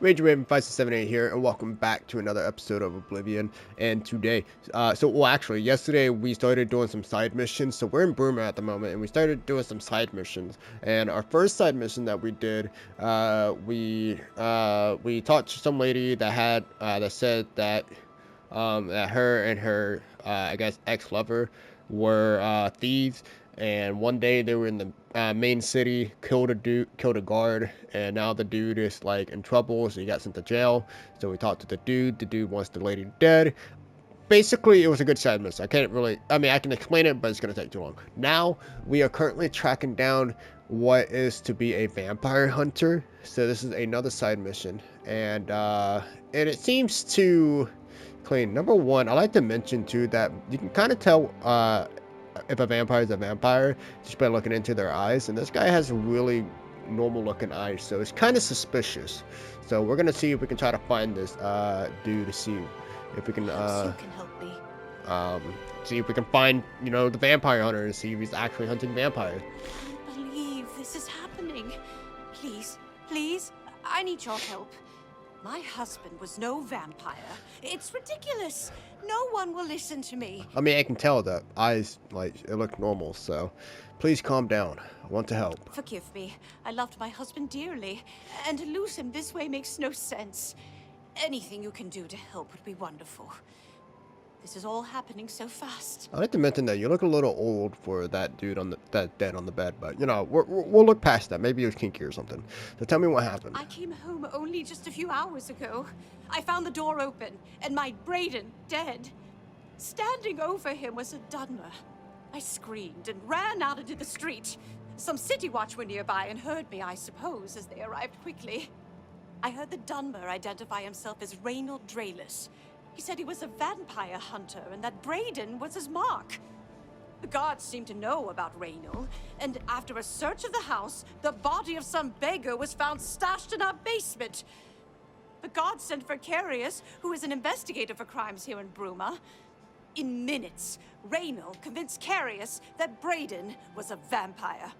RageRaven5678 here, and welcome back to another episode of Oblivion. And today, actually, yesterday we started doing some side missions. So we're in Bruma at the moment, and we started doing some side missions. And our first side mission that we did, we talked to some lady that had that said that that her and her I guess ex-lover were thieves, and one day they were in the main city, killed a guard, and now the dude is like in trouble, so he got sent to jail. So we talked to the dude wants the lady dead. Basically, it was a good side mission. I can explain it, but it's gonna take too long. Now we are currently tracking down what is to be a vampire hunter, so this is another side mission, and it seems to clean. Number one, I like to mention too that you can kind of tell if a vampire is a vampire just by looking into their eyes, and this guy has really normal looking eyes, so it's kind of suspicious. So we're gonna see if we can try to find this dude to see if we can help me. see if we can find, the vampire hunter and see if he's actually hunting vampires. I can't believe this is happening. Please, I need your help. My husband was no vampire. It's ridiculous. No one will listen to me. I mean, I can tell the eyes, it look normal, so please calm down. I want to help. Forgive me. I loved my husband dearly, and to lose him this way makes no sense. Anything you can do to help would be wonderful. This is all happening so fast. I'd like to mention that you look a little old for that dude that dead on the bed, but we'll look past that. Maybe it was kinky or something. So tell me what happened. I came home only just a few hours ago. I found the door open and my Braden dead. Standing over him was a Dunmer. I screamed and ran out into the street. Some city watch were nearby and heard me, I suppose, as they arrived quickly. I heard the Dunmer identify himself as Reynold Drayless. He said he was a vampire hunter and that Braden was his mark. The guards seemed to know about Reynold, and after a search of the house, the body of some beggar was found stashed in our basement. The guards sent for Carius, who is an investigator for crimes here in Bruma. In minutes, Reynold convinced Carius that Braden was a vampire.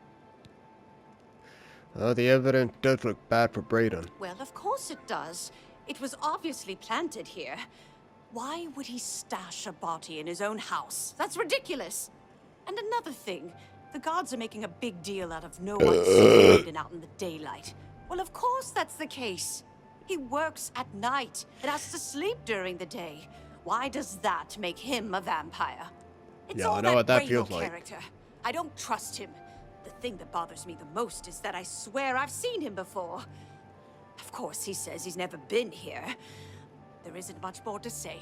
The evidence does look bad for Braden. Well, of course it does. It was obviously planted here. Why would he stash a body in his own house? That's ridiculous. And another thing, the guards are making a big deal out of no one seeing Braden out in the daylight. Well, of course that's the case. He works at night and has to sleep during the day. Why does that make him a vampire? It's all I know what that Reynold feels like. Character. I don't trust him. The thing that bothers me the most is that I swear I've seen him before. Of course, he says he's never been here. There isn't much more to say.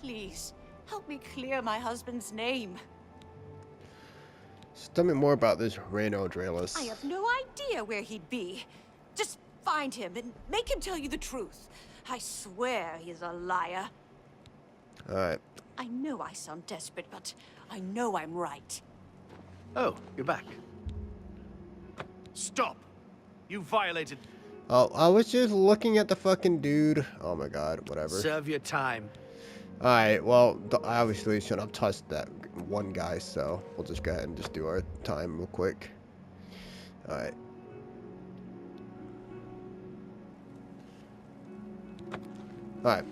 Please, help me clear my husband's name. Just tell me more about this Reynold Drayless. I have no idea where he'd be. Just find him and make him tell you the truth. I swear he's a liar. Alright. I know I sound desperate, but I know I'm right. Oh, you're back. Stop! You violated... Oh, I was just looking at the fucking dude. Oh my god, whatever. Serve your time. Alright, well, I obviously shouldn't have touched that one guy, so we'll just go ahead and just do our time real quick. Alright. Alright.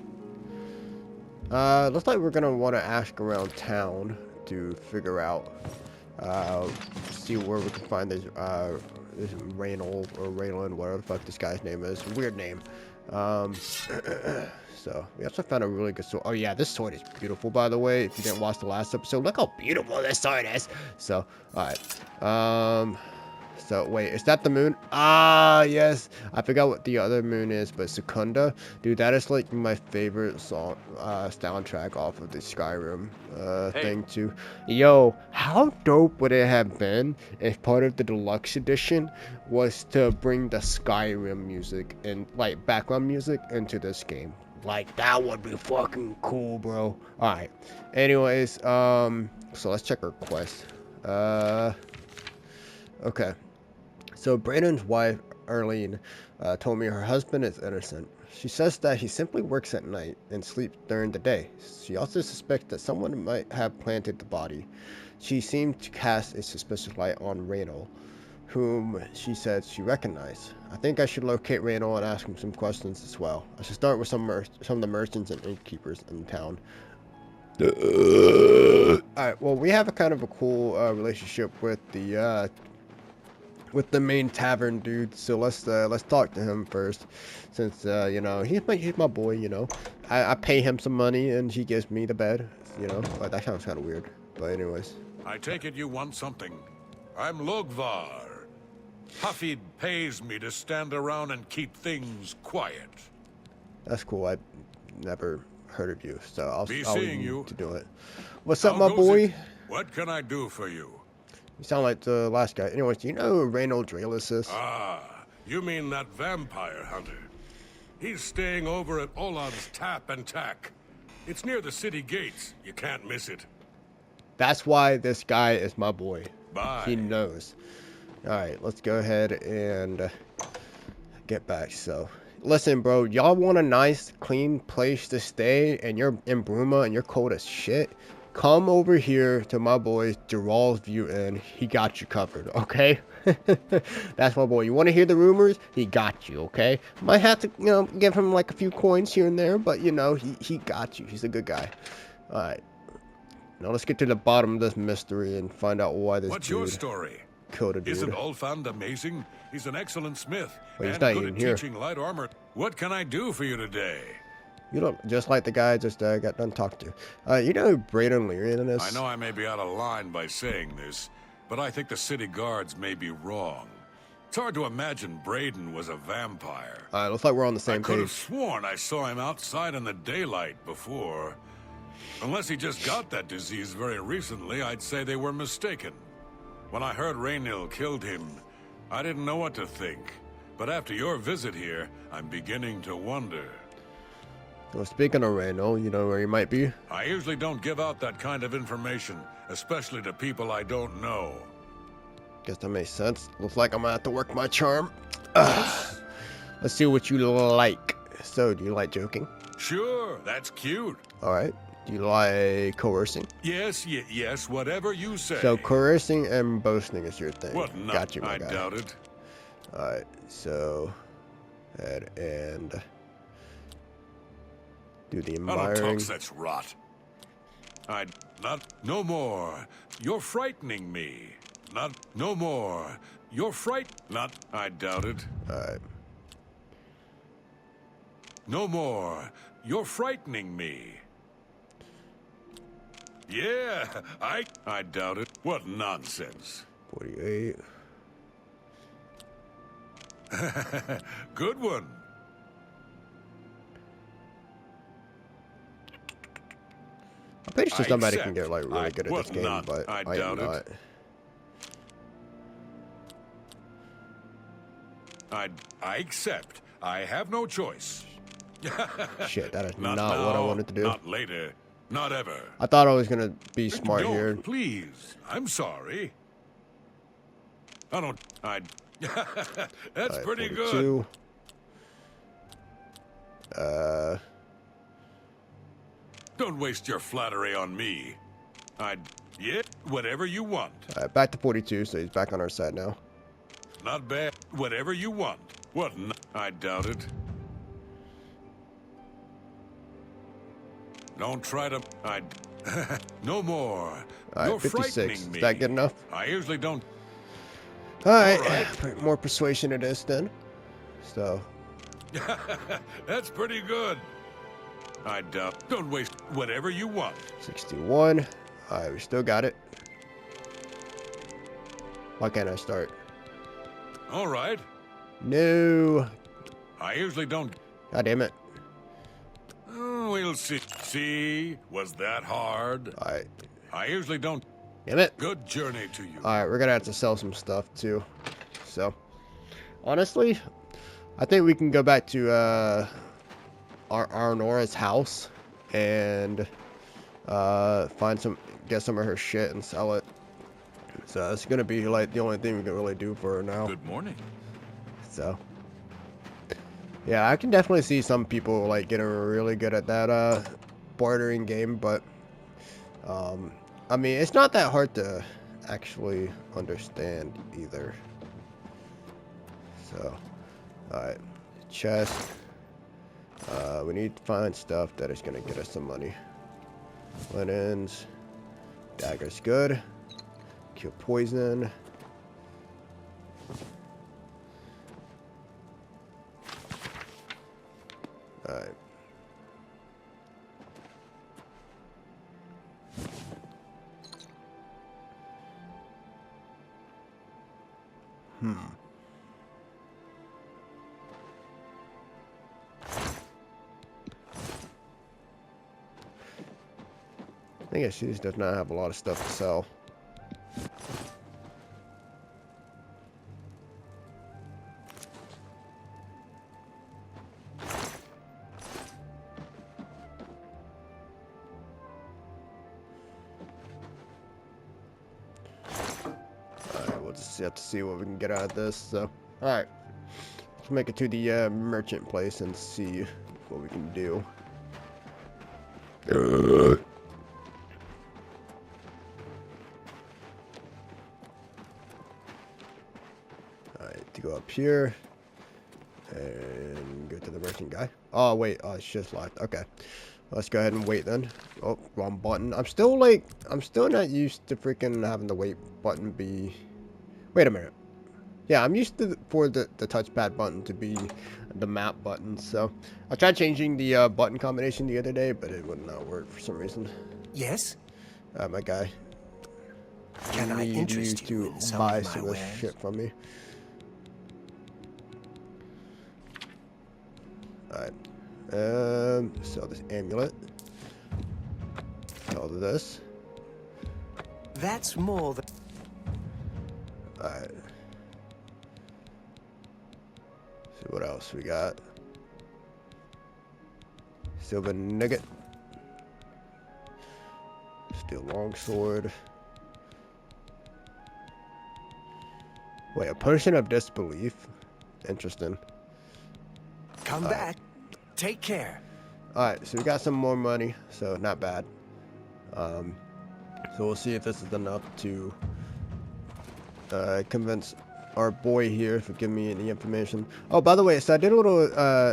Looks like we're gonna want to ask around town to figure out, see where we can find this Reynold or Rayland, whatever the fuck this guy's name is. Weird name. So we also found a really good sword. Oh yeah, this sword is beautiful, by the way. If you didn't watch the last episode, look how beautiful this sword is. So, alright. So wait, is that the moon? Ah, yes. I forgot what the other moon is, but Secunda, dude, that is like my favorite song, soundtrack off of the Skyrim thing too. Yo, how dope would it have been if part of the deluxe edition was to bring the Skyrim music and like background music into this game? Like that would be fucking cool, bro. All right. Anyways, so let's check our quest. Okay. So Braden's wife, Arlene, told me her husband is innocent. She says that he simply works at night and sleeps during the day. She also suspects that someone might have planted the body. She seemed to cast a suspicious light on Reynold. whom she said she recognized. I think I should locate Randall and ask him some questions as well. I should start with some of the merchants and innkeepers in town. Alright, well, we have a kind of a cool relationship with the main tavern dude, so let's talk to him first, since you know, he's my boy, you know. I pay him some money and he gives me the bed, you know. But that sounds kind of weird, but anyways. I take it you want something. I'm Logvar. Hafid pays me to stand around and keep things quiet. That's cool. I never heard of you, so I'll seeing leave you to do it. What's up, my boy? What can I do for you? You sound like the last guy. Anyways, do you know who Reynold Draelis is? Ah, you mean that vampire hunter. He's staying over at Olan's Tap and Tack. It's near the city gates. You can't miss it. That's why this guy is my boy. Bye. He knows. Alright, let's go ahead and get back. So, listen, bro. Y'all want a nice, clean place to stay, and you're in Bruma and you're cold as shit? Come over here to my boy Gerald's View Inn. He got you covered, okay? That's my boy. You want to hear the rumors? He got you, okay? Might have to, you know, give him like a few coins here and there, but you know, he got you. He's a good guy. Alright. Now let's get to the bottom of this mystery and find out why this What's your story? Killed a dude. Isn't Olfand amazing? He's an excellent smith. Wait, he's and not good even at here. teaching light armor. What can I do for you today? You don't just like the guy I just got done talking to. You know who Braden Lyrian is? I know I may be out of line by saying this, but I think the city guards may be wrong. It's hard to imagine Braden was a vampire. Alright, looks like we're on the I same could have page. sworn I saw him outside in the daylight before. Unless he just got that disease very recently, I'd say they were mistaken. When I heard Raynil killed him, I didn't know what to think. But after your visit here, I'm beginning to wonder. Well, speaking of Randall, you know where he might be? I usually don't give out that kind of information, especially to people I don't know. Guess that makes sense. Looks like I'm gonna have to work my charm. Let's see what you like. So, do you like joking? Sure, that's cute. Alright. Do you like coercing? Yes, yes, whatever you say. So, coercing and boasting is your thing. What not? Got you, my I guy. doubt it. Alright, so head and do the I don't admiring. talk such rot. No more. You're frightening me. No more. You're I doubt it. Alright. No more. You're frightening me. Yeah, I doubt it. What nonsense. 48. Good one. I'm pretty sure I somebody accept. can get like really good at What this game, not? but I I doubt am it. not. I accept. I have no choice. Shit, that is Not not what I now, wanted to do. Not later. Not ever. I thought I was gonna be smart Don't, here. please. I'm sorry. I don't. That's Alright, pretty 42. good. Don't waste your flattery on me. Yeah, whatever you want. Alright, back to 42, so he's back on our side now. Not bad. Whatever you want. What? I doubt it. Don't try to. No more. You're Alright, 56. frightening me. Is that good enough? I usually don't. Alright, more persuasion it is then. So, That's pretty good. I doubt. Don't waste whatever you want. 61. Alright, we still got it. Why can't I start? All right. No. I usually don't. God damn it. Oh, we'll see. See? Was that hard? Alright. I usually don't. Damn it. Good journey to you. Alright, we're gonna have to sell some stuff too. So, honestly, I think we can go back to our Nora's house and get some of her shit and sell it. So it's gonna be like the only thing we can really do for her now. Good morning. So, yeah, I can definitely see some people like getting really good at that bartering game, but I mean, it's not that hard to actually understand either. So, alright. Chest. We need to find stuff that is going to get us some money. Linens. Dagger's good. Kill poison. Alright. I guess she does not have a lot of stuff to sell. Alright, we'll just have to see what we can get out of this. So, alright. Let's make it to the merchant place and see what we can do. Alright, to go up here and go to the merchant guy. Oh wait, oh, it's just locked. Okay, let's go ahead and wait then. Oh, wrong button. I'm still not used to freaking having the wait button be. Wait a minute. Yeah, I'm used to for the touchpad button to be the map button. So I tried changing the button combination the other day, but it would not work for some reason. Yes? My guy. Can I interest you in some buy of my some of this wares? shit from me. Alright. Sell this amulet. Sell this. That's more than... Alright. See what else we got. Silver nugget. Steel longsword. Wait, a potion of disbelief. Interesting. Come back. Take care. Alright, so we got some more money, so not bad. So we'll see if this is enough to convince our boy here to give me any information. Oh, by the way, so I did a little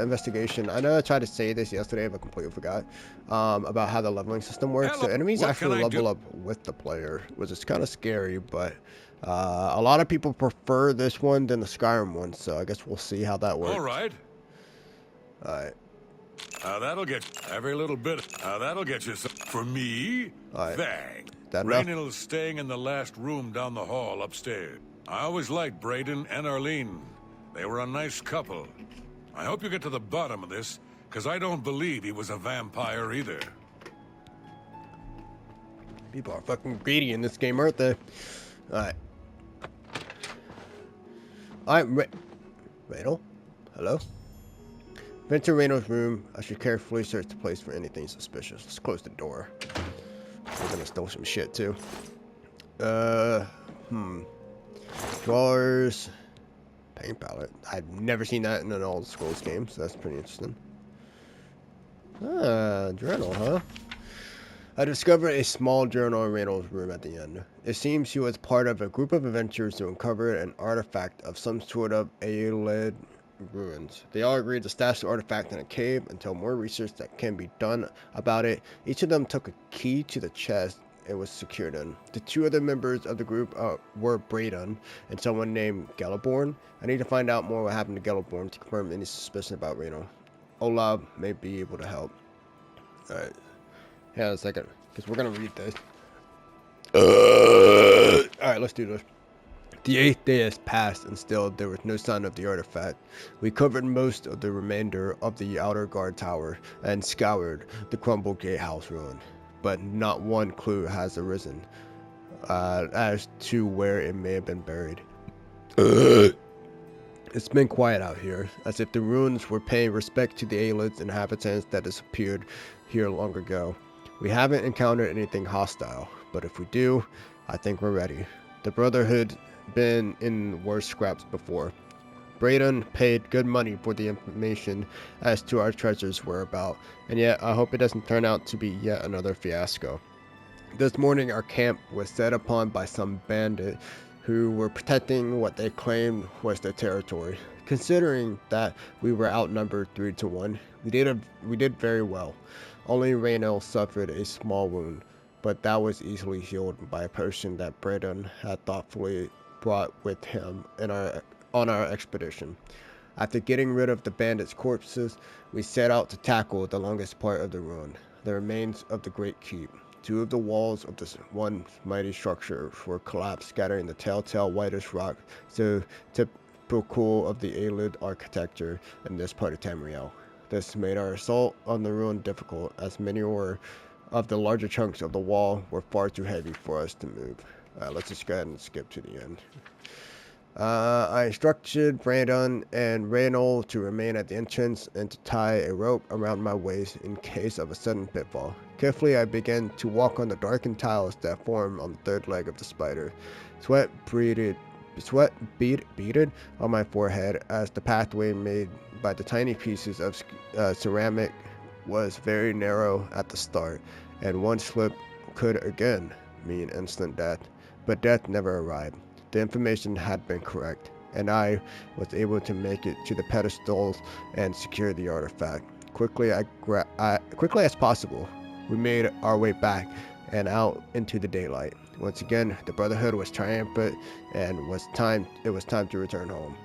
investigation. I know I tried to say this yesterday, but completely forgot about how the leveling system works. Hello, So enemies what actually can I do? level up with the player, which is kind of scary, but a lot of people prefer this one than the Skyrim one, so I guess we'll see how that works. All right. Alright. That'll get every little bit. That'll get you some. For me? Alright. Thanks. That enough? Raynill's staying in the last room down the hall upstairs. I always liked Braden and Arlene. They were a nice couple. I hope you get to the bottom of this, because I don't believe he was a vampire either. People are fucking greedy in this game, aren't they? Alright. Alright, Randall? Hello? Enter Randall's room. I should carefully search the place for anything suspicious. Let's close the door. We're gonna steal some shit, too. Drawers. Paint palette. I've never seen that in an old Scrolls game, so that's pretty interesting. Journal, huh? I discovered a small journal in Randall's room at the end. It seems he was part of a group of adventurers who uncovered an artifact of some sort of Aelid ruins. They all agreed to stash the artifact in a cave until more research that can be done about it. Each of them took a key to the chest it was secured in. The two other members of the group were Braden and someone named Geliborn. I need to find out more what happened to Geliborn to confirm any suspicion about Reno. Olaf may be able to help. Alright. Hang on a second, because we're going to read this. Alright, let's do this. The 8th day has passed, and still there was no sign of the artifact. We covered most of the remainder of the outer guard tower and scoured the crumbled gatehouse ruin, but not one clue has arisen as to where it may have been buried. It's been quiet out here, as if the ruins were paying respect to the Aelid's inhabitants that disappeared here long ago. We haven't encountered anything hostile, but if we do, I think we're ready. The Brotherhood been in worse scraps before. Braden paid good money for the information as to our treasure's whereabouts, and yet I hope it doesn't turn out to be yet another fiasco. This morning our camp was set upon by some bandit who were protecting what they claimed was their territory. Considering that we were outnumbered 3-1, we did very well. Only Raynell suffered a small wound, but that was easily healed by a potion that Braden had thoughtfully brought with him on our expedition. After getting rid of the bandits' corpses, we set out to tackle the longest part of the ruin, the remains of the Great Keep. Two of the walls of this one mighty structure were collapsed, scattering the telltale whitish rock, so typical of the Aelid architecture in this part of Tamriel. This made our assault on the ruin difficult, as many of the larger chunks of the wall were far too heavy for us to move. Let's just go ahead and skip to the end. I instructed Brandon and Reynold to remain at the entrance and to tie a rope around my waist in case of a sudden pitfall. Carefully, I began to walk on the darkened tiles that formed on the third leg of the spider. Sweat beaded on my forehead as the pathway made by the tiny pieces of ceramic was very narrow at the start, and one slip could again mean instant death. But death never arrived. The information had been correct, and I was able to make it to the pedestals and secure the artifact. Quickly as possible, we made our way back and out into the daylight. Once again, the Brotherhood was triumphant, and it was time to return home.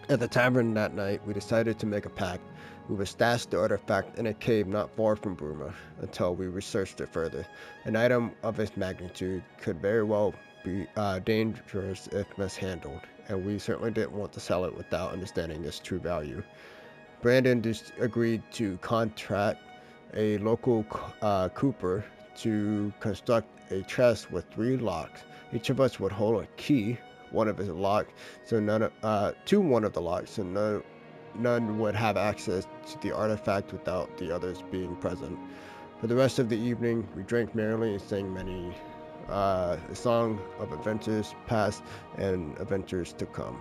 At the tavern that night, we decided to make a pact. We would stash the artifact in a cave not far from Bruma until we researched it further. An item of its magnitude could very well be dangerous if mishandled, and we certainly didn't want to sell it without understanding its true value. Brandon agreed to contract a local cooper to construct a chest with 3 locks. Each of us would hold a key, one of his locks, so to one of the locks, so none would have access to the artifact without the others being present. For the rest of the evening, we drank merrily and sang many a song of adventures past and adventures to come.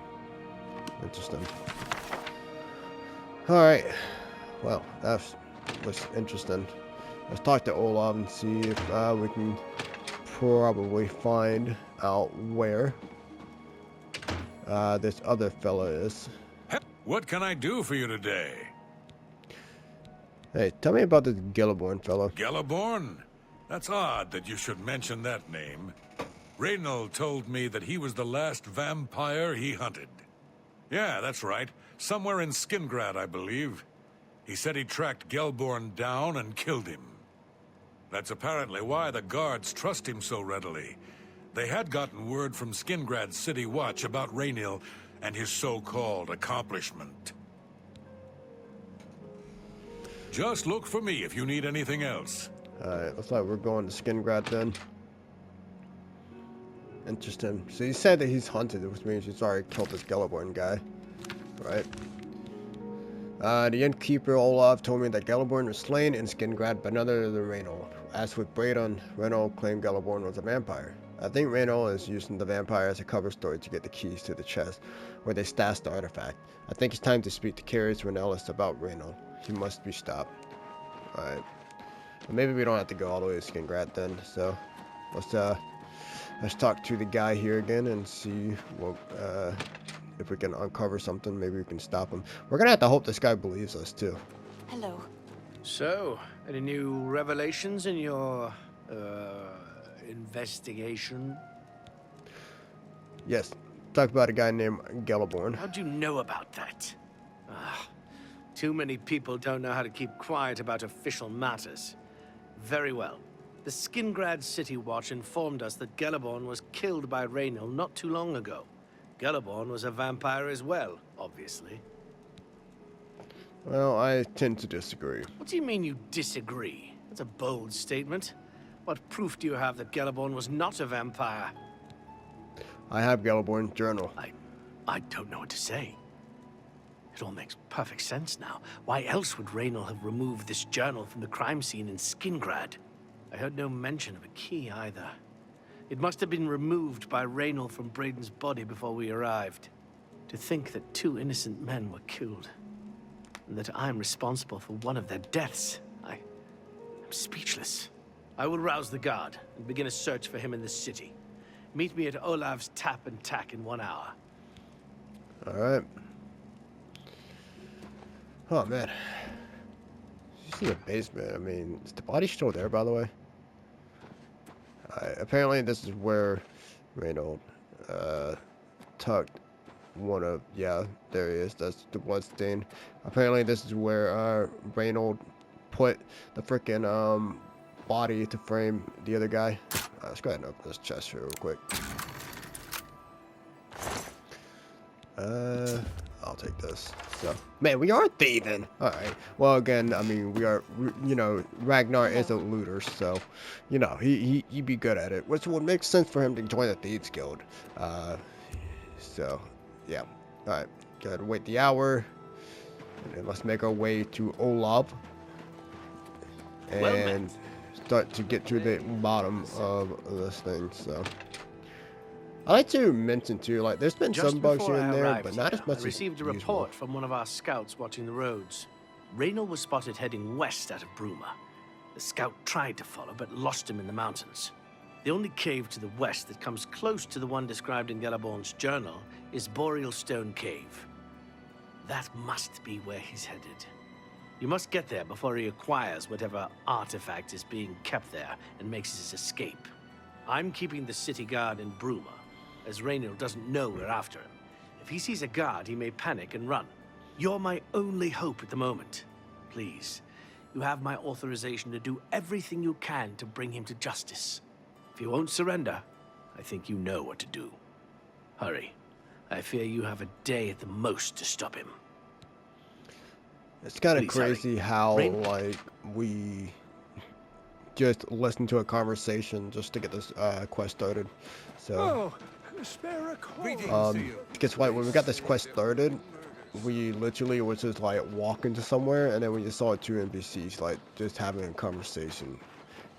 Interesting. Alright, well, that was interesting. Let's talk to Olaf and see if we can probably find out where this other fella is. What can I do for you today? Hey, tell me about this Gilliborn fellow. Gilliborn? That's odd that you should mention that name. Reynold told me that he was the last vampire he hunted. Yeah, that's right. Somewhere in Skingrad, I believe. He said he tracked Gelborn down and killed him. That's apparently why the guards trust him so readily. They had gotten word from Skingrad's City Watch about Raynil and his so-called accomplishment. Just look for me if you need anything else. Alright, looks like we're going to Skingrad then. Interesting. So he said that he's hunted, which means he's already killed this Gilliborn guy. Right. The innkeeper Olaf told me that Gilliborn was slain in Skingrad by none other than Reynold. As with Braden, Reynold claimed Gilliborn was a vampire. I think Reynold is using the vampire as a cover story to get the keys to the chest, where they stashed the artifact. I think it's time to speak to Carius Renellis about Reynold. He must be stopped. Alright. Well, maybe we don't have to go all the way to Skingrad then, so let's talk to the guy here again and see what if we can uncover something. Maybe we can stop him. We're gonna have to hope this guy believes us too. Hello. So, any new revelations in your investigation? Yes. Talk about a guy named Gilliborn. How'd you know about that? Too many people don't know how to keep quiet about official matters. Very well. The Skingrad City Watch informed us that Gilliborn was killed by Raynil not too long ago. Gilliborn was a vampire as well, obviously. Well, I tend to disagree. What do you mean you disagree? That's a bold statement. What proof do you have that Gilliborn was not a vampire? I have Gilliborn's journal. I don't know what to say. It all makes perfect sense now. Why else would Raynil have removed this journal from the crime scene in Skingrad? I heard no mention of a key either. It must have been removed by Raynil from Braden's body before we arrived. To think that 2 innocent men were killed, and that I'm responsible for one of their deaths, I'm speechless. I will rouse the guard and begin a search for him in the city. Meet me at Olaf's Tap and Tack in 1 hour. Alright. Oh man. You see the basement. I mean, is the body still there, by the way? Apparently, this is where Reynold tucked one of. Yeah, there he is. That's the blood stain. Apparently, this is where Reynold put the freaking body to frame the other guy. Let's go ahead and open this chest here real quick. I'll take this. So, man, we are thieving. All right. Well, again, I mean, we are. You know, Ragnar is a looter, so, you know, he'd be good at it, which would make sense for him to join the Thieves Guild. So, yeah. All right. Gotta wait the hour, and then let's make our way to Olav and start to get to the bottom of this thing. So. I like to mention too, like there's been some bugs here and there, but not as much as I received a report from one of our scouts watching the roads. Reynold was spotted heading west out of Bruma. The scout tried to follow, but lost him in the mountains. The only cave to the west that comes close to the one described in Galaborn's journal is Boreal Stone Cave. That must be where he's headed. You must get there before he acquires whatever artifact is being kept there and makes his escape. I'm keeping the city guard in Bruma, as Reynold doesn't know we're after him. If he sees a guard, he may panic and run. You're my only hope at the moment. Please, you have my authorization to do everything you can to bring him to justice. If he won't surrender, I think you know what to do. Hurry. I fear you have a day at the most to stop him. It's kind of crazy how, like, we just listened to a conversation just to get this quest started. So, guess what? When we got this quest started, we literally was just like walking to somewhere, and then we just saw two NPCs like just having a conversation,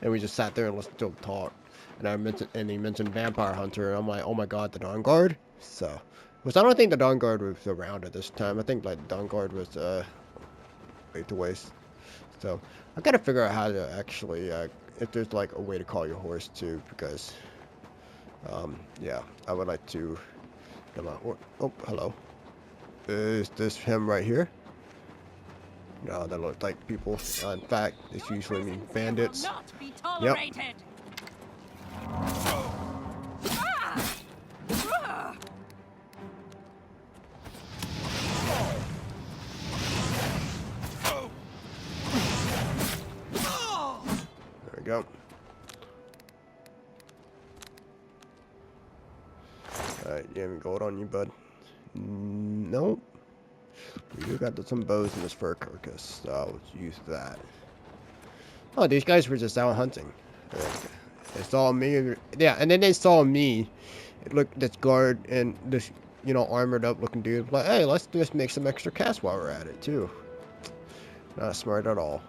and we just sat there and listened to them talk. And he mentioned Vampire Hunter, and I'm like, oh my god, the Dawn Guard. So, which I don't think the Dawn Guard was around at this time. I think like the Dawn Guard was laid to waste. So I gotta figure out how to actually if there's like a way to call your horse too, because yeah, I would like to come out. Oh, hello. Is this him right here? No, that looks like people. In fact, this usually means bandits. Yep. There we go. Alright, you haven't gold on you, bud? Nope. We do got some bows in this fur carcass, so I'll use that. Oh, these guys were just out hunting. They saw me, yeah, and then they saw me. Look, this guard and this, you know, armored up looking dude. Like, hey, let's just make some extra cash while we're at it, too. Not smart at all.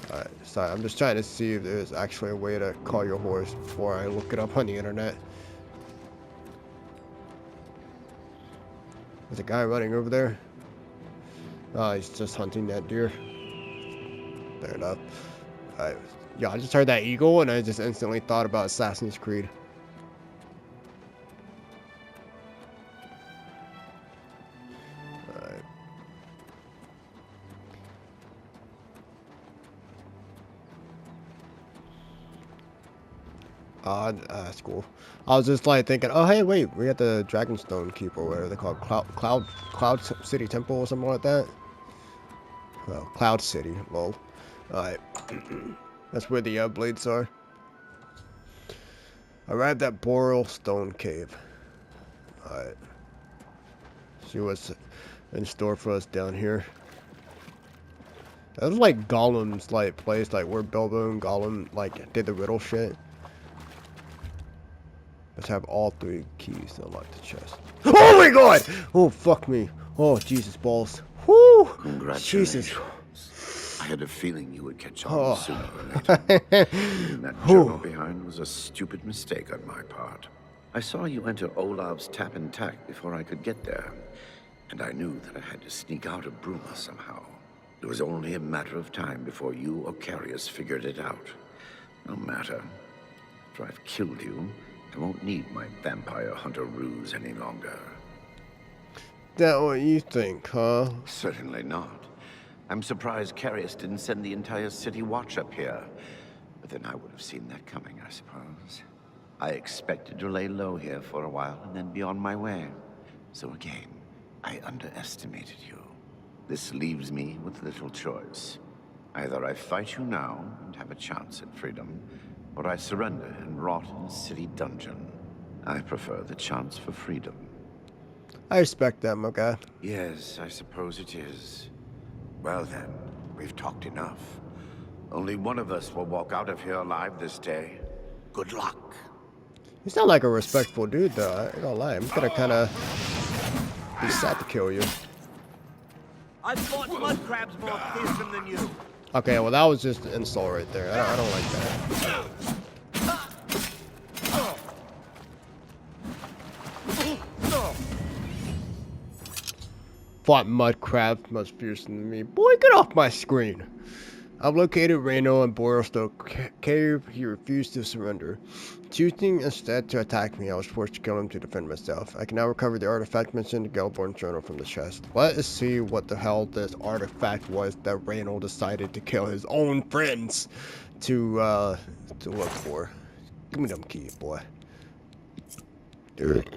Alright, sorry, I'm just trying to see if there's actually a way to call your horse before I look it up on the internet. There's a guy running over there. Oh, he's just hunting that deer. Fair enough. Alright, yeah, I just heard that eagle and I just instantly thought about Assassin's Creed. That's cool. I was just like thinking, oh hey, wait, we got the Dragonstone Keep or whatever they call it, Cloud City Temple or something like that. Well, Cloud City, lol. Alright, that's where the blades are. Arrived at Boreal Stone Cave. Alright, see what's in store for us down here. That was like Gollum's like place, like where Bilbo and Gollum like did the riddle shit. Let's have all three keys to unlock the chest. Oh my god! Oh, fuck me. Oh, Jesus balls. Whoo! Congratulations. Jesus. I had a feeling you would catch on sooner or later. Leaving that journal behind was a stupid mistake on my part. I saw you enter Olav's tap and tack before I could get there, and I knew that I had to sneak out of Bruma somehow. It was only a matter of time before you or Carius figured it out. No matter. After I've killed you, I won't need my vampire hunter ruse any longer. That what you think, huh? Certainly not. I'm surprised Carius didn't send the entire city watch up here. But then I would have seen that coming, I suppose. I expected to lay low here for a while and then be on my way. So again, I underestimated you. This leaves me with little choice. Either I fight you now and have a chance at freedom, or I surrender and rot in a city dungeon. I prefer the chance for freedom. I respect that, my guy. Yes, I suppose it is. Well then, we've talked enough. Only one of us will walk out of here alive this day. Good luck. You sound like a respectful dude, though. I ain't gonna lie. I'm gonna kind of be sad to kill you. I've fought mud crabs more fearsome than you. Okay, well that was just an insult right there. I don't like that. Fought mud crabs much fiercer than me. Boy, get off my screen. I've located Reno in Borilstow Cave. He refused to surrender. Choosing instead to attack me, I was forced to kill him to defend myself. I can now recover the artifact mentioned in the Gelborn journal from the chest. Let us see what the hell this artifact was that Reno decided to kill his own friends to look for. Give me them keys, boy. Dude.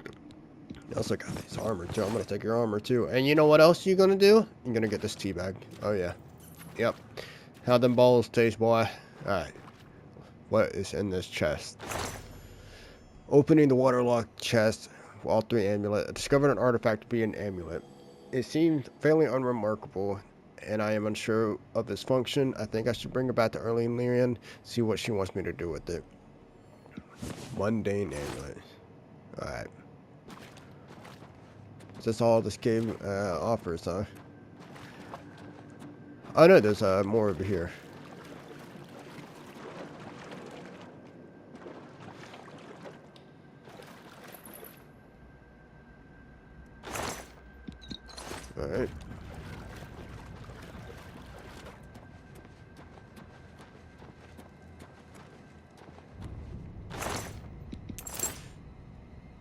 You also got this armor too. I'm gonna take your armor too. And you know what else you're gonna do? You're gonna get this tea bag. Oh yeah. Yep. How them balls taste, boy. Alright. What is in this chest? Opening the waterlogged chest, all three amulets. I discovered an artifact to be an amulet. It seemed fairly unremarkable, and I am unsure of its function. I think I should bring it back to early Lyrian, see what she wants me to do with it. Mundane amulet. Alright. Is this all this game offers, huh? Oh no, there's more over here. Alright.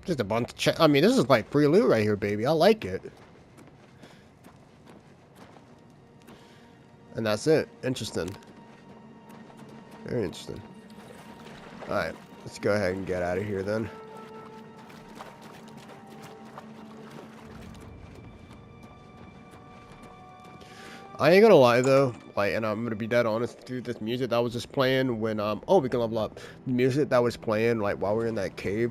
Just a bunch of I mean, this is like free loot right here, baby. I like it. And that's it. Interesting. Very interesting. Alright, let's go ahead and get out of here then. I ain't gonna lie though, like, and I'm gonna be dead honest, dude, this music that was just playing when, oh, we can level up. The music that was playing, like, while we were in that cave,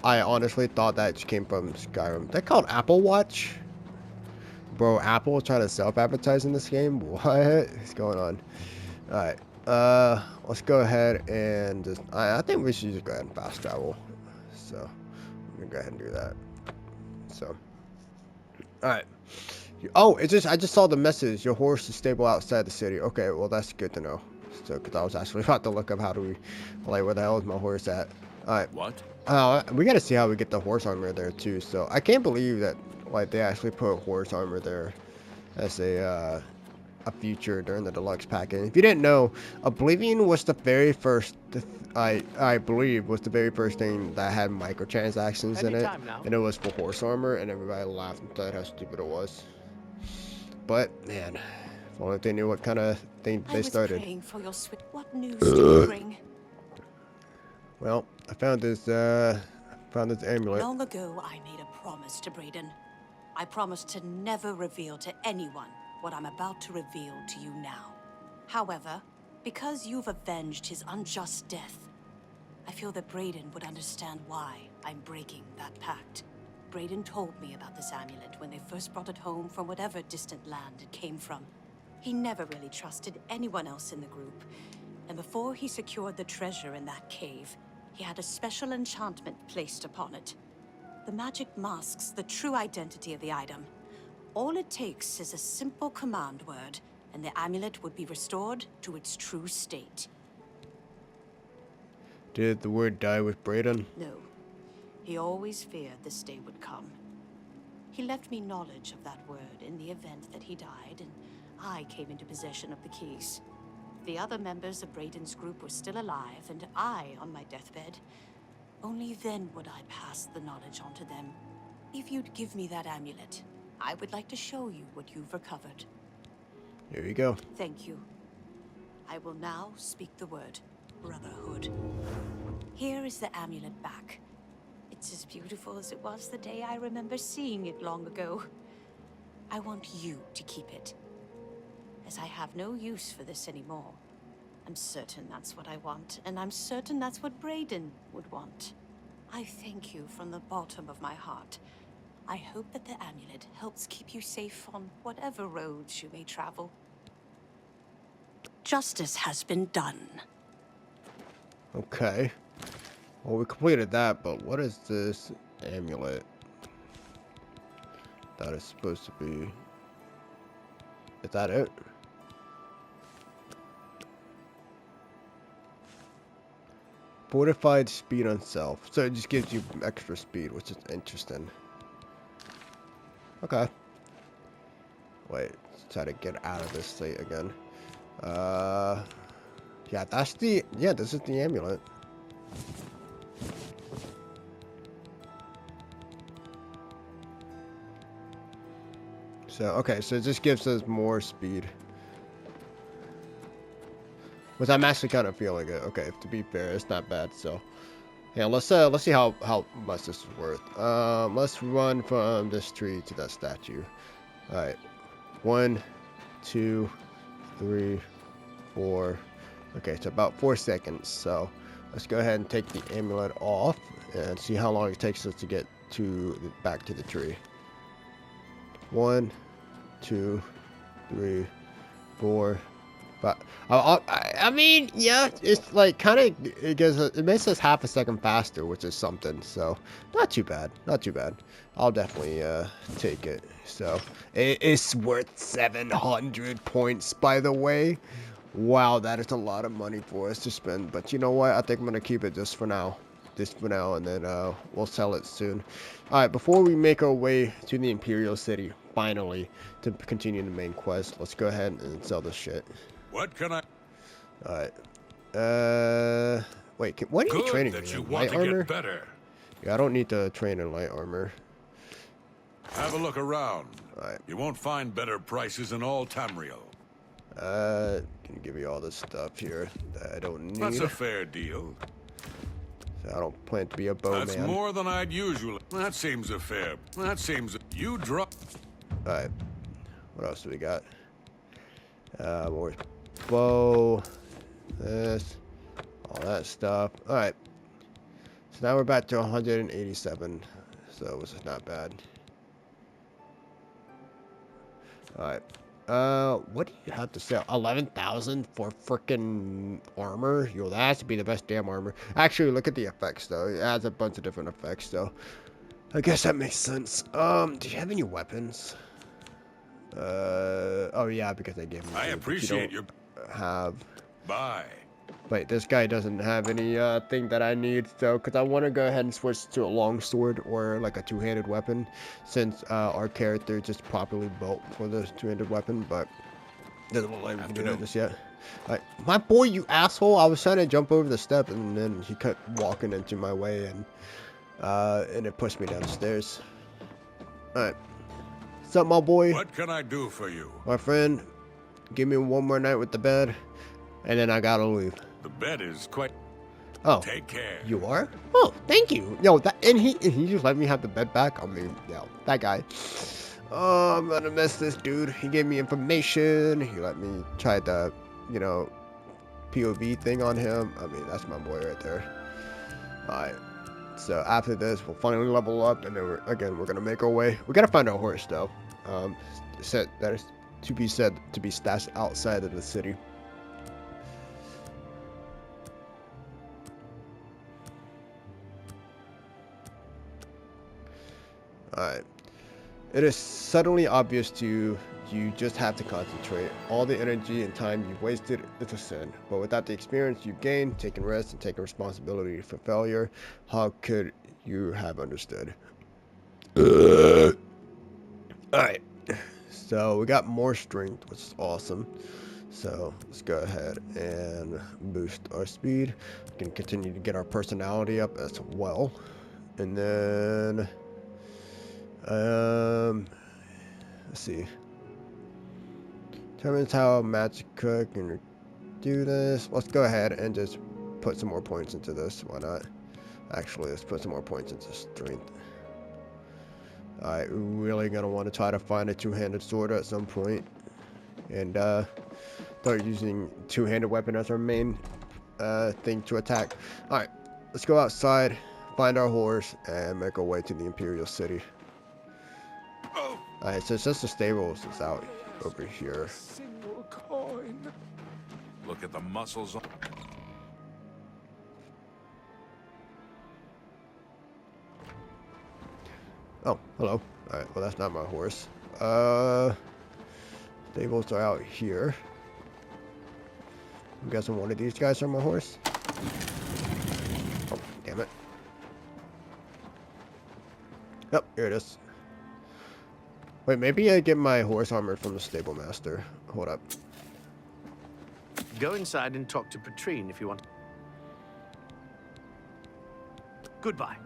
I honestly thought that just came from Skyrim. They're called Apple Watch? Bro, Apple trying to self-advertise in this game? What is going on? Alright, let's go ahead and just, I think we should just go ahead and fast travel. So, I'm gonna go ahead and do that. So, alright. Oh, I just saw the message. Your horse is stable outside the city. Okay, well, that's good to know. So, because I was actually about to look up how do we, like, where the hell is my horse at? Alright. What? We gotta see how we get the horse armor there, too. So, I can't believe that, like, they actually put horse armor there as a feature during the deluxe package. If you didn't know, Oblivion was the very first, I believe, was the very first thing that had microtransactions in it. And it was for horse armor, and everybody laughed and thought how stupid it was. But, man, if only they knew what kind of thing they started. Praying for your what news do you bring? Well, I found this amulet. Long ago, I made a promise to Brayden. I promised to never reveal to anyone what I'm about to reveal to you now. However, because you've avenged his unjust death, I feel that Brayden would understand why I'm breaking that pact. Brayden told me about this amulet when they first brought it home from whatever distant land it came from. He never really trusted anyone else in the group, and before he secured the treasure in that cave, he had a special enchantment placed upon it. The magic masks the true identity of the item. All it takes is a simple command word, and the amulet would be restored to its true state. Did the word die with Brayden? No. He always feared this day would come. He left me knowledge of that word in the event that he died, and I came into possession of the keys. The other members of Brayden's group were still alive, and I, on my deathbed, Only then would I pass the knowledge on to them. If you'd give me that amulet, I would like to show you what you've recovered. Here you go. Thank you. I will now speak the word, Brotherhood. Here is the amulet back. It's as beautiful as it was the day I remember seeing it long ago. I want you to keep it, as I have no use for this anymore. I'm certain that's what I want, and I'm certain that's what Brayden would want. I thank you from the bottom of my heart. I hope that the amulet helps keep you safe on whatever roads you may travel. Justice has been done. Okay. Well, we completed that, but what is this amulet? That is supposed to be... Is that it? Fortified speed on self. So it just gives you extra speed, which is interesting. Okay. Wait, let's try to get out of this state again. Yeah, that's the... Yeah, this is the amulet. So, okay, so it just gives us more speed. Which I'm actually kind of feeling it. Okay, to be fair, it's not bad, so... Yeah, let's see how much this is worth. Let's run from this tree to that statue. Alright. 1, 2, 3, 4. Okay, it's about 4 seconds. So let's go ahead and take the amulet off and see how long it takes us to get back to the tree. 1, 2, 3, 4, 5. I mean, yeah, it's like kind of it makes us half a second faster, which is something. So not too bad, not too bad. I'll definitely take it. So it's worth 700 points, by the way. Wow, that is a lot of money for us to spend. But you know what? I think I'm gonna keep it just for now. And then we'll sell it soon. All right, before we make our way to the Imperial City, finally, to continue the main quest, let's go ahead and sell this shit. What can I... Alright. Wait, what are you training that me you in? want Light to armor? get better. Yeah, I don't need to train in light armor. Have a look around. Alright. You won't find better prices in all Tamriel. Can give you all this stuff here that I don't need. That's a fair deal. So I don't plan to be a bowman. That's more than I'd usually... That seems a fair... That seems... You drop... Alright. What else do we got? More bow. This. All that stuff. Alright. So now we're back to 187. So this is not bad. Alright. What do you have to sell? 11,000 for frickin' armor? Yo, that has to be the best damn armor. Actually, look at the effects, though. It adds a bunch of different effects, though. I guess that makes sense. Do you have any weapons? Oh yeah, because they gave me. I appreciate your... Have... Bye. Wait, this guy doesn't have any, thing that I need, so, because I want to go ahead and switch to a longsword or, like, a two-handed weapon, since, our character just properly built for the two-handed weapon, but doesn't look like we can do this yet. Alright, my boy, you asshole, I was trying to jump over the step, and then he kept walking into my way, and it pushed me down the stairs. Alright. What's up, my boy? What can I do for you? My friend, give me one more night with the bed, and then I gotta leave. The bed is quite... Oh. Take care. You are? Oh, thank you. Yo, and he just let me have the bed back. I mean, yo, that guy. Oh, I'm gonna miss this dude. He gave me information. He let me try the, you know, POV thing on him. I mean, that's my boy right there. Alright. So after this, we'll finally level up, and then we're gonna make our way. We gotta find our horse, though. That is to be said to be stashed outside of the city. Alright. It is suddenly obvious to you, you just have to concentrate. All the energy and time you've wasted is a sin. But without the experience you gained, taking rest and taking responsibility for failure, how could you have understood? Alright. So we got more strength, which is awesome. So let's go ahead and boost our speed. We can continue to get our personality up as well. And then, let's see. Determines how magic cook can do this. Let's go ahead and just put some more points into this. Why not? Actually, let's put some more points into strength. Alright, we're really gonna want to try to find a two-handed sword at some point. And start using two-handed weapon as our main thing to attack. Alright, let's go outside, find our horse, and make our way to the Imperial City. Alright, so it's just the stables is out over here. Single coin. Look at the muscles on. Oh, hello. Alright, well that's not my horse. Stables are out here. I'm guessing one of these guys are my horse. Oh, damn it. Yep, here it is. Wait, maybe I get my horse armor from the stable master. Hold up. Go inside and talk to Patrine if you want. Goodbye.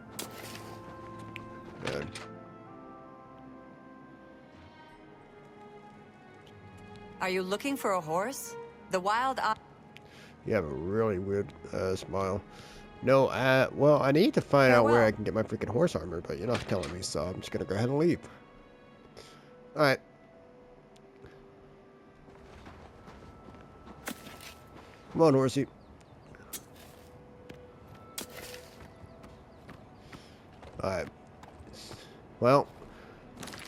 Good. Are you looking for a horse? The wild eye. You have a really weird smile. No, well, I need to find out where I can get my freaking horse armor, but you're not telling me, so I'm just gonna go ahead and leave. Alright. Come on, horsey. Alright. Well,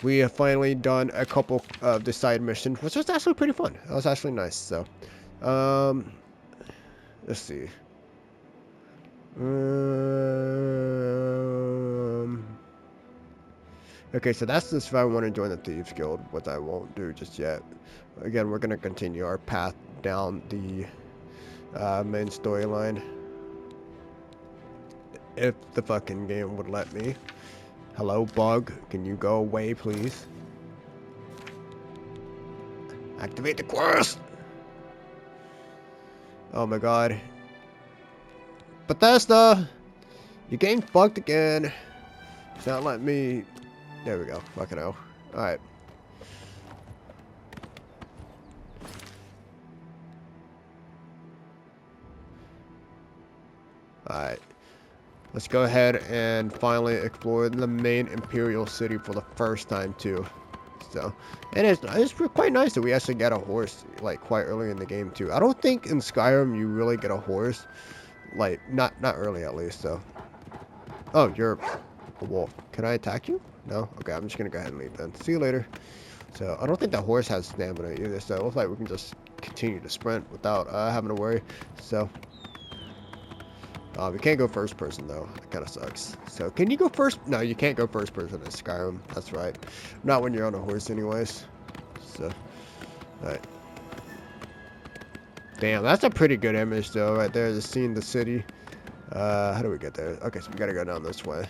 we have finally done a couple of the side missions, which was actually pretty fun. That was actually nice, so. Let's see. Okay, so that's just if I want to join the Thieves Guild, which I won't do just yet. Again, we're going to continue our path down the main storyline. If the fucking game would let me. Hello, bug. Can you go away, please? Activate the quest! Oh my god. Bethesda! Your game fucked again. It's not letting me... There we go. Fucking hell. Alright. Alright. Let's go ahead and finally explore the main Imperial City for the first time too. So, and it's quite nice that we actually get a horse like quite early in the game too. I don't think in Skyrim you really get a horse, like not early at least. So, oh, you're a wolf. Can I attack you? No. Okay, I'm just gonna go ahead and leave then. See you later. So I don't think the horse has stamina either. So it looks like we can just continue to sprint without having to worry. So. We can't go first person though. That kind of sucks. So can you go first? No, you can't go first person in Skyrim. That's right. Not when you're on a horse anyways. So, alright. Damn, that's a pretty good image though right there. Just seeing the city. How do we get there? Okay, so we gotta go down this way.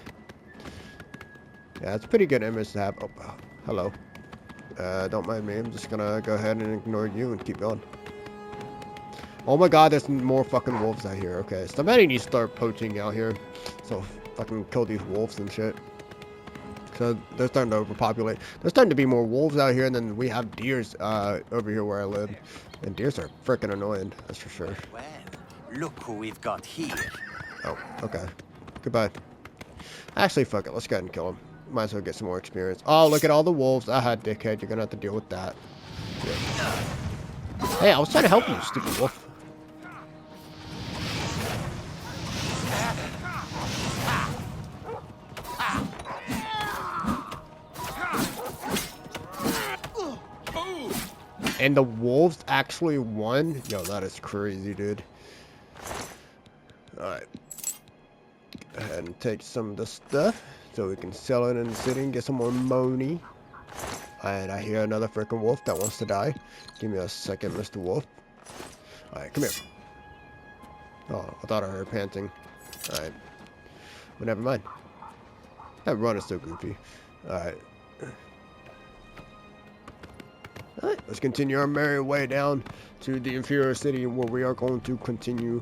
Yeah, it's a pretty good image to have. Oh, hello. Don't mind me. I'm just gonna go ahead and ignore you and keep going. Oh my god, there's more fucking wolves out here. Okay, somebody needs to start poaching out here. So fucking kill these wolves and shit. So they're starting to overpopulate. There's starting to be more wolves out here, and then we have deers over here where I live. And deers are freaking annoying, that's for sure. Well, look who we've got here. Oh, okay. Goodbye. Actually, fuck it. Let's go ahead and kill him. Might as well get some more experience. Oh, look at all the wolves. Aha, dickhead. You're gonna have to deal with that. Yeah. Hey, I was trying to help you, stupid wolf. And the wolves actually won? Yo, that is crazy, dude. Alright. Go ahead and take some of the stuff so we can sell it in the city and get some more money. And I hear another freaking wolf that wants to die. Give me a second, Mr. Wolf. Alright, come here. Oh, I thought I heard panting. Alright. Well, never mind. That run is so goofy. Alright. Alright, let's continue our merry way down to the Imperial City, where we are going to continue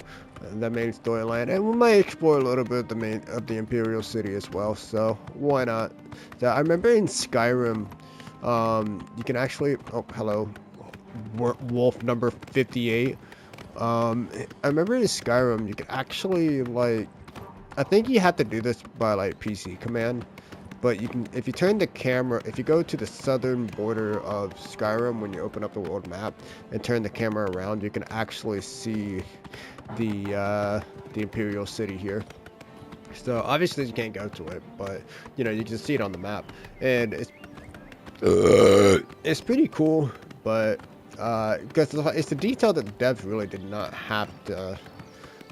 the main storyline, and we might explore a little bit of the Imperial City as well. So why not? So I remember in Skyrim, you can actually. Oh, hello, Wolf number 58. I remember in Skyrim, you can actually like. I think you have to do this by like PC command. But you can, if you turn the camera, if you go to the southern border of Skyrim when you open up the world map and turn the camera around, you can actually see the Imperial City here. So obviously you can't go to it, but you know you can see it on the map, and it's pretty cool. But because it's the detail that the devs really did not have to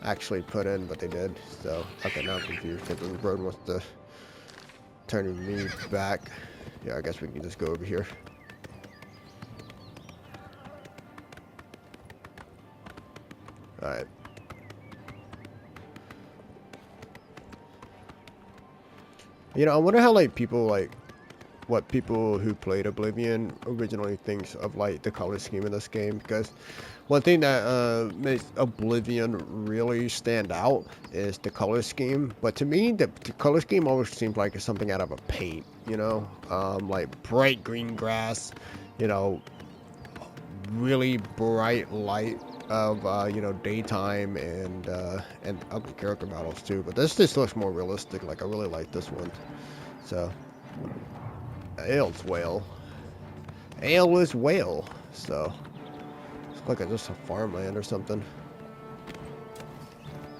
actually put in, but they did. So okay, now I'm confused because the road wants to. Turning me back. Yeah, I guess we can just go over here. Alright. You know, I wonder how, like, people, like, what people who played Oblivion originally thinks of, like, the color scheme in this game, because one thing that makes Oblivion really stand out is the color scheme. But to me, the color scheme always seems like it's something out of a paint, you know? Like bright green grass, you know, really bright light of, you know, daytime and ugly character models too. But this just looks more realistic. Like, I really like this one. So, Ale's whale. Ale is whale. So, it's like just a farmland or something.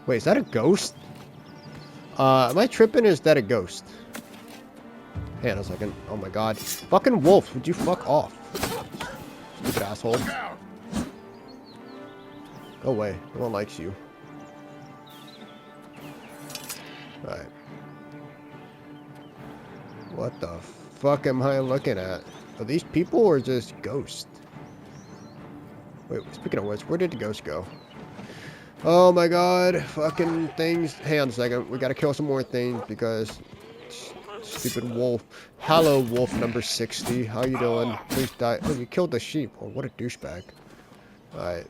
Wait, is that a ghost? Am I tripping or is that a ghost? Hang on a second. Oh my god. Fucking wolf, would you fuck off? Stupid asshole. Go away. No one likes you. Alright. What the fuck am I looking at? Are these people or just ghosts? Wait, speaking of which, where did the ghost go? Oh my god, fucking things. Hang on a second, we gotta kill some more things because stupid wolf. Hello, wolf number 60. How you doing? Please die. Oh, you killed the sheep. Oh, what a douchebag. Alright.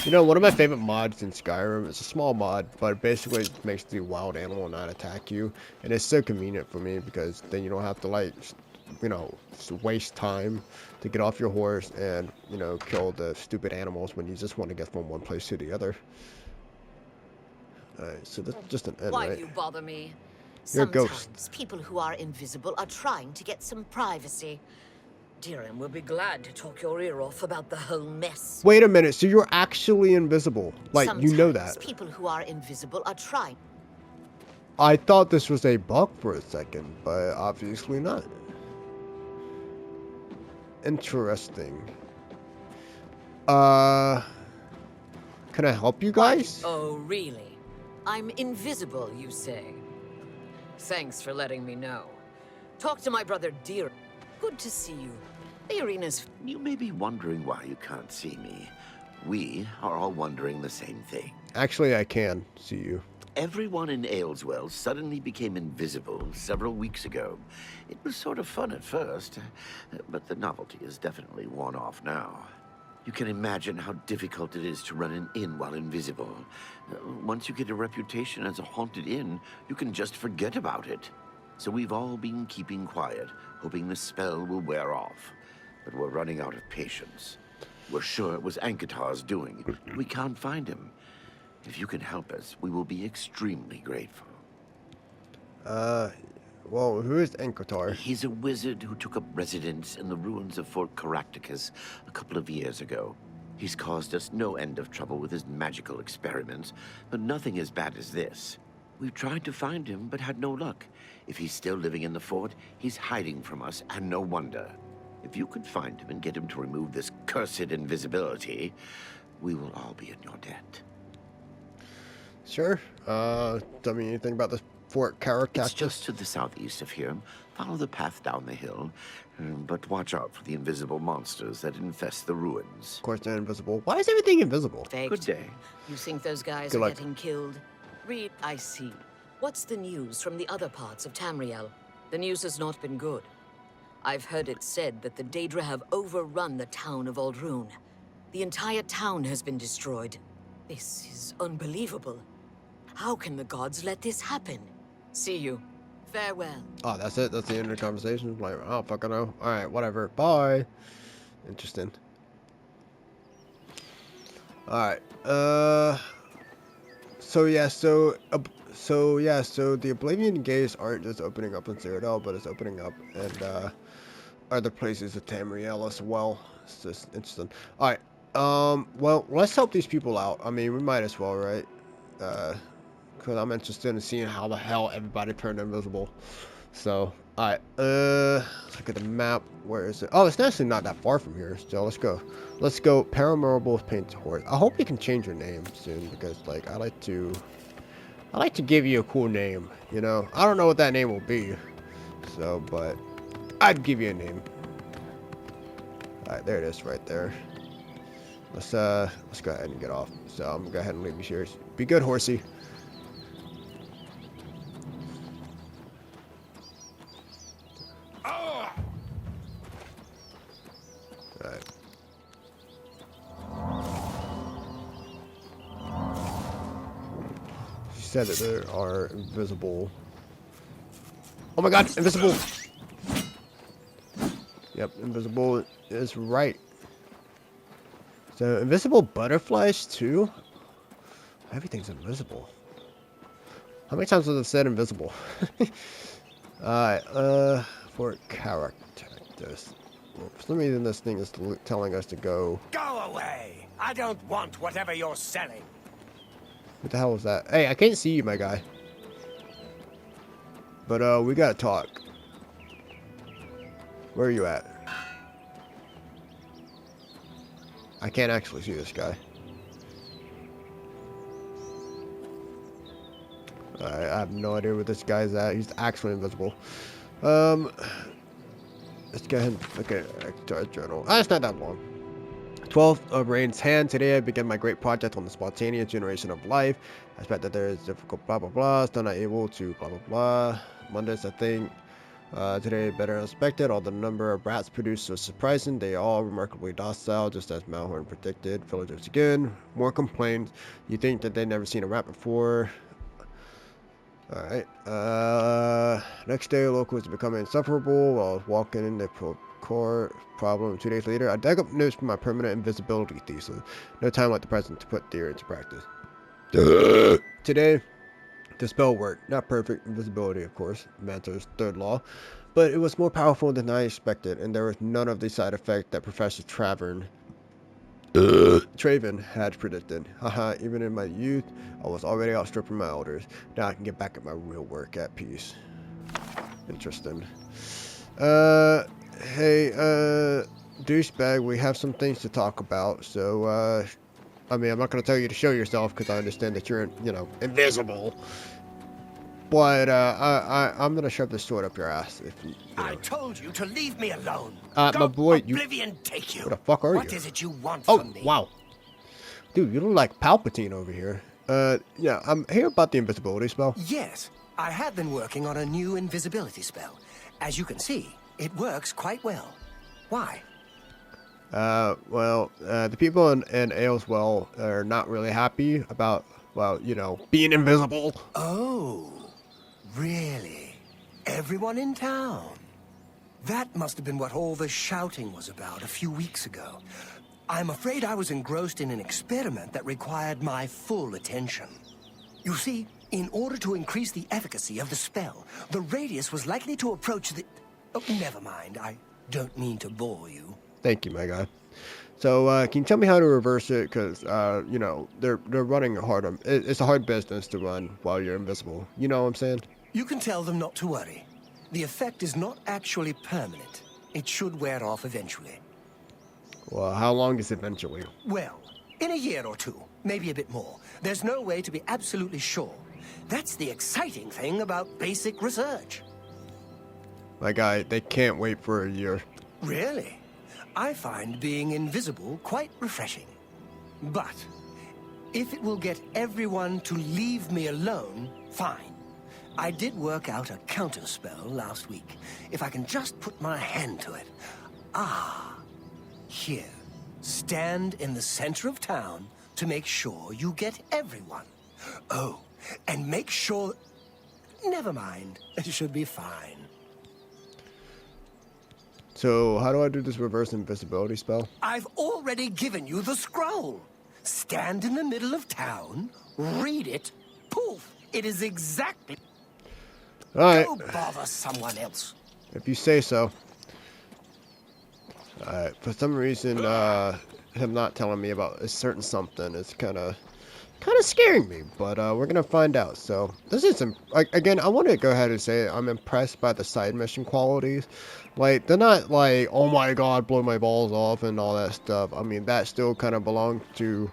You know, one of my favorite mods in Skyrim, it's a small mod, but basically it makes the wild animal not attack you. And it's so convenient for me because then you don't have to, like, you know, waste time to get off your horse and, you know, kill the stupid animals when you just want to get from one place to the other. Alright, so that's just an end, Why right? do you bother me? You're a ghost. Sometimes people who are invisible are trying to get some privacy. Dirham will be glad to talk your ear off about the whole mess. Wait a minute, so you're actually invisible? Like, you know that? Sometimes people who are invisible are trying. I thought this was a bug for a second, but obviously not. Interesting. Can I help you guys? Oh, really? I'm invisible, you say? Thanks for letting me know. Talk to my brother Dirham. Good to see you. The arena's... You may be wondering why you can't see me. We are all wondering the same thing. Actually, I can see you. Everyone in Ayleswell suddenly became invisible several weeks ago. It was sort of fun at first, but the novelty is definitely worn off now. You can imagine how difficult it is to run an inn while invisible. Once you get a reputation as a haunted inn, you can just forget about it. So we've all been keeping quiet, hoping the spell will wear off. But we're running out of patience. We're sure it was Ankatar's doing. We can't find him. If you can help us, we will be extremely grateful. Well, who is Ankatar? He's a wizard who took up residence in the ruins of Fort Caractacus a couple of years ago. He's caused us no end of trouble with his magical experiments, but nothing as bad as this. We've tried to find him, but had no luck. If he's still living in the fort, he's hiding from us, and no wonder. If you could find him and get him to remove this cursed invisibility, we will all be in your debt. Sure. Tell me anything about this Fort Caractacus? It's just to the southeast of here. Follow the path down the hill, but watch out for the invisible monsters that infest the ruins. Of course they're invisible. Why is everything invisible? Faked. Good day. You think those guys Good are luck. getting killed? Read, I see. What's the news from the other parts of Tamriel? The news has not been good. I've heard it said that the Daedra have overrun the town of Aldrune. The entire town has been destroyed. This is unbelievable. How can the gods let this happen? See you. Farewell. Oh, that's it? That's the end of the conversation? Like, I don't fucking know. Alright, whatever. Bye. Interesting. Alright. So the Oblivion gates aren't just opening up in Cyrodiil, but it's opening up in other places of Tamriel as well. It's just interesting. Alright. Well, let's help these people out. I mean, we might as well, right? Because I'm interested in seeing how the hell everybody turned invisible. So, alright, let's look at the map. Where is it? Oh, it's actually not that far from here. So let's go. Let's go. Paramorable Painted Horse. I hope you can change your name soon, because like I like to give you a cool name. You know, I don't know what that name will be. So, but I'd give you a name. Alright, there it is, right there. Let's go ahead and get off. So I'm gonna go ahead and leave you here. Be good, horsey. Alright. She said that there are invisible. Oh my god, invisible! Yep, invisible is right. So, invisible butterflies too? Everything's invisible. How many times has it said invisible? Alright, for characters. Well, for some reason this thing is telling us to go. Go away! I don't want whatever you're selling. What the hell was that? Hey, I can't see you, my guy. But, we gotta talk. Where are you at? I can't actually see this guy. I have no idea where this guy's at. He's actually invisible. Let's go ahead and look at our journal. Ah, it's not that long. 12th of Rain's Hand. Today I began my great project on the spontaneous generation of life. I expect that there is difficult blah blah blah. Still not able to blah blah blah. Mondays I think. Today better than expected. All the number of rats produced was surprising. They are all remarkably docile, just as Malhorn predicted. Villagers again. More complaints. You think that they've never seen a rat before. Alright. Next day, locals become insufferable. While I was walking in the core problem 2 days later, I dug up notes from my permanent invisibility thesis. No time like the present to put theory into practice. Today, the spell worked. Not perfect invisibility, of course, Mantor's third law, but it was more powerful than I expected, and there was none of the side effect that Professor Traven had predicted. Haha, even in my youth, I was already outstripping my elders. Now I can get back at my real work at peace. Interesting. Hey, douchebag, we have some things to talk about, so, I mean, I'm not going to tell you to show yourself, because I understand that you're, you know, invisible. But, I'm going to shove this sword up your ass, if you know. I told you to leave me alone. My boy, Oblivion take you. Where the fuck are you? What is it you want from me? Oh, wow. Dude, you look like Palpatine over here. Yeah, I'm here about the invisibility spell. Yes, I have been working on a new invisibility spell. As you can see, it works quite well. Why? Well, the people in Ayleswell are not really happy about, well, you know, being invisible. Oh, really? Everyone in town? That must have been what all the shouting was about a few weeks ago. I'm afraid I was engrossed in an experiment that required my full attention. You see, in order to increase the efficacy of the spell, the radius was likely to approach the... Oh, never mind. I don't mean to bore you. Thank you, my guy. So, can you tell me how to reverse it? Because, you know, they're running hard on... It's a hard business to run while you're invisible. You know what I'm saying? You can tell them not to worry. The effect is not actually permanent. It should wear off eventually. Well, how long is eventually? Well, in a year or two, maybe a bit more. There's no way to be absolutely sure. That's the exciting thing about basic research. My guy, they can't wait for a year. Really? I find being invisible quite refreshing. But if it will get everyone to leave me alone, fine. I did work out a counterspell last week. If I can just put my hand to it. Ah, here. Stand in the center of town to make sure you get everyone. Oh, and make sure... Never mind. It should be fine. So, how do I do this reverse invisibility spell? I've already given you the scroll. Stand in the middle of town, read it, poof, it is exactly... Alright. Go bother someone else. If you say so. Alright, for some reason, him not telling me about a certain something is kind of scaring me, but we're gonna find out. So this is again, I want to go ahead and say I'm impressed by the side mission qualities. Like, they're not like, oh my god, blow my balls off and all that stuff. I mean, that still kind of belongs to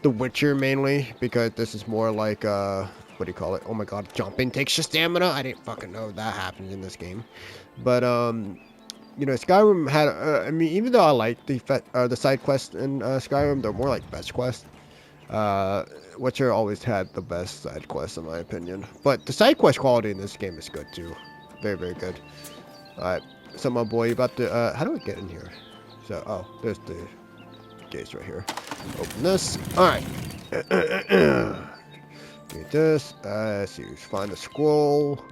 The Witcher mainly, because this is more like what do you call it? Oh my god, jumping takes your stamina. I didn't fucking know that happens in this game. But you know, Skyrim had I mean, even though I like the side quests in Skyrim, they're more like fetch quests. Witcher always had the best side quests in my opinion. But the side quest quality in this game is good too. Very, very good. Alright, so my boy, you about to how do I get in here? So there's the gates right here. Open this. Alright. Get this. Let's see, find the scroll.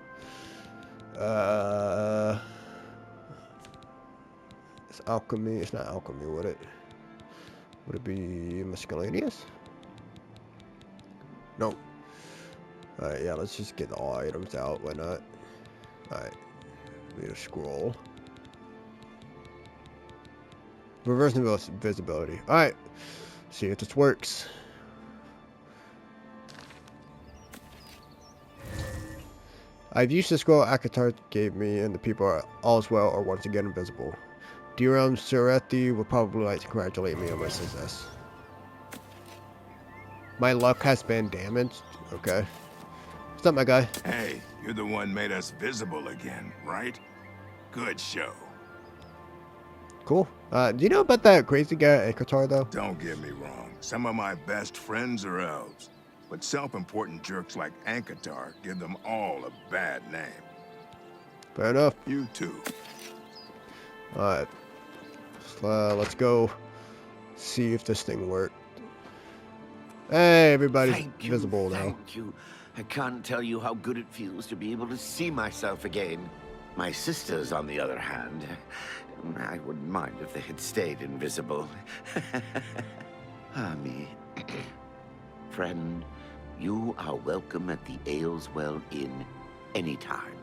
It's alchemy. It's not alchemy, would it? Would it be miscellaneous? No. Alright, yeah, let's just get all items out. Why not? Alright. Need a scroll. Reverse invisibility. Alright. See if this works. I've used the scroll Akatar gave me, and the people are all's well are once again invisible. Diram Surethi would probably like to congratulate me on my success. My luck has been damaged. Okay. What's up, my guy? Hey, you're the one made us visible again, right? Good show. Cool. Do you know about that crazy guy at Qatar, though? Don't get me wrong. Some of my best friends are elves. But self-important jerks like Ankatar give them all a bad name. Fair enough. You too. Alright. Let's go see if this thing worked. Hey, everybody's visible now. Thank you. I can't tell you how good it feels to be able to see myself again. My sisters, on the other hand, I wouldn't mind if they had stayed invisible. Me. Friend, you are welcome at the Ayleswell Inn anytime,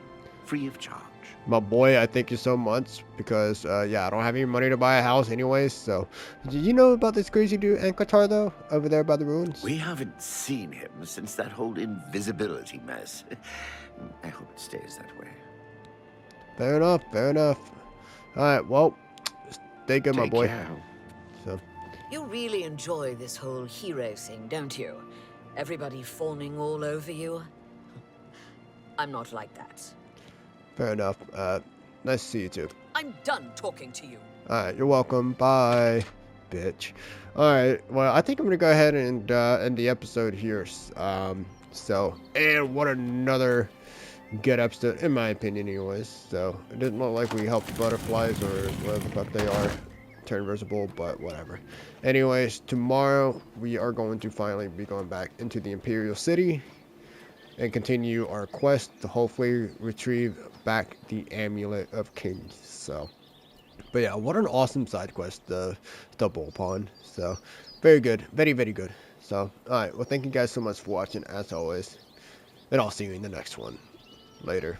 free of charge. My boy, I thank you so much because, yeah, I don't have any money to buy a house anyways, so. Did you know about this crazy dude, Ankatar, though, over there by the ruins? We haven't seen him since that whole invisibility mess. I hope it stays that way. Fair enough, fair enough. Alright, well, stay good, my boy. Care. So. You really enjoy this whole hero thing, don't you? Everybody fawning all over you? I'm not like that. Fair enough. Nice to see you too. I'm done talking to you. Alright, you're welcome. Bye, bitch. Alright, well, I think I'm gonna go ahead and end the episode here. And what another good episode, in my opinion, anyways. So, it didn't look like we helped butterflies or whatever the fuck they are turn visible, but whatever. Anyways, tomorrow we are going to finally be going back into the Imperial City and continue our quest to hopefully retrieve back the Amulet of Kings. So, but yeah, what an awesome side quest to stumble upon. So, very good, very, very good. So, alright, well, thank you guys so much for watching, as always, and I'll see you in the next one. Later.